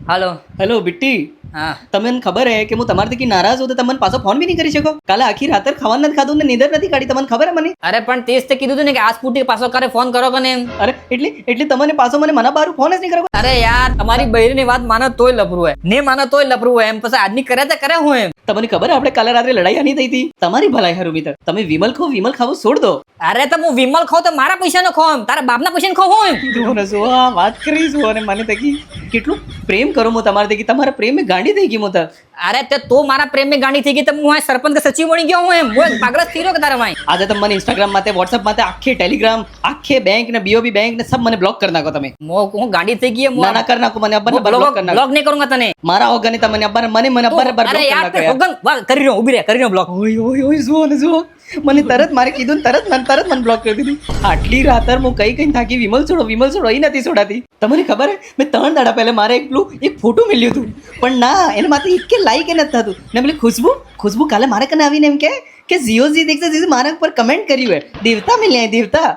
હાલો hello બિટ્ટી, હા તમને ખબર હે કે હું તમારાથી નારાજ હું તો તમને પાછો ફોન બી નહીં કરી શકો. કાલે આખી રાત ખાવાનું નથી ખાધું ને નીંદર નથી કાઢી. તમને ખબર હે મને? અરે પણ તેજ તે કીધું તું ને કે આ સ્કૂટી પાછો કરે ફોન કરો કને એમ. અરે એટલે તમને પાછો મને મના બારું ફોન જ નહીં કરો. અરે યાર તમારી બૈરીની વાત માનો તોય લફરું હોય ને માનો તોય લફરું હોય એમ. પછી આજની કરે તો કરે હું એમ. તમને ખબર હે આપણે કાલે રાત્રે લડાઈ આની થઈ હતી? તમારી ભલાઈ હારું મિત્ર, તમે વિમલ ખાવું છોડ દો. અરે તો હું વિમલ ખાઉં તો મારા પૈસાનો ખાઉં એમ, તારા બાપના પૈસાનો ખાઉં હું એમ. જુઓ ને શું આ વાત કરી છું, અને મને તકી કેટલું પ્રેમ કરું હું તમારે તકી. તમારા પ્રેમ ગાંડી થઈ ગઈ હું તો. અરે તે તો મારા પ્રેમ में ગાંડી થઈ ગઈ તો હું આ સરપંચ કે સચિવ બની ગયો હું એમ. હું પાગલ થઈ રહ્યો કે તારા ભાઈ. આજે તમે મને ઇન્સ્ટાગ્રામ માટે વોટ્સઅપ માટે આખી ટેલિગ્રામ આખે બેંક ને બીઓબી બેંક ને સબ મને બ્લોક કરી નાખો તમે. હું ગાંડી થઈ ગઈ ના ના કરી નાખો, મને અબ્બાને બ્લોક કરી નાખો. બ્લોક નહીં કरूंगा તને. મારા ઓગને તમને અબ્બાને મને અબ્બાને બ્લોક અરે કરી યાર નાખો તે યાર. હોગન વાહ કરી રહ્યો ઊભી રહે કરી રહ્યો બ્લોક. ઓય જુઓ ને જુઓ, મને તરત મારે કીધું ને તરત મને બ્લોક કરી દીધી. આટલી રાતર હું કઈ થાકી વિમલ છોડો એ નથી છોડાતી. તમને ખબર હે મેં 3 દાડા પહેલા મારે એક ફોટો મેલ્યું હતું, પણ ના એના માટે એક કે લાઈક એ નથી થતું ને. પેલી ખુશ્બુ કાલે મારે કને આવીને એમ કે જીઓજી દેખતા મારા ઉપર કમેન્ટ કર્યું હે દેવતા મિલ્યા દેવતા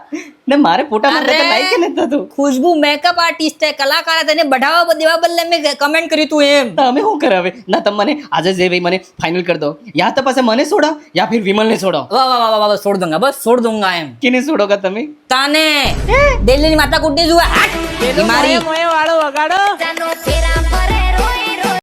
ને મારે ફોટા માટે લાઈક એ નથી થતું. ખુશ્બુ મેકઅપ આર્ટિસ્ટ છે, કલાકાર છે, તેને बढ़ावा દેવા બદલે મેં કમેન્ટ કર્યું તું એમ. તો અમે શું કરે હવે? ના તમે મને આજે જે ભાઈ મને ફાઇનલ કરી દો, યા તો પાસે મને છોડો યા ફિર વિમલને છોડો. વાહ વાહ વાહ વાહ છોડ દઉંગા, બસ છોડ દઉંગા એમ. કેને છોડોગા તમે? તાને દિલ્હીની માતા કુટની જુએ હાટ મારી વાળો વગાડો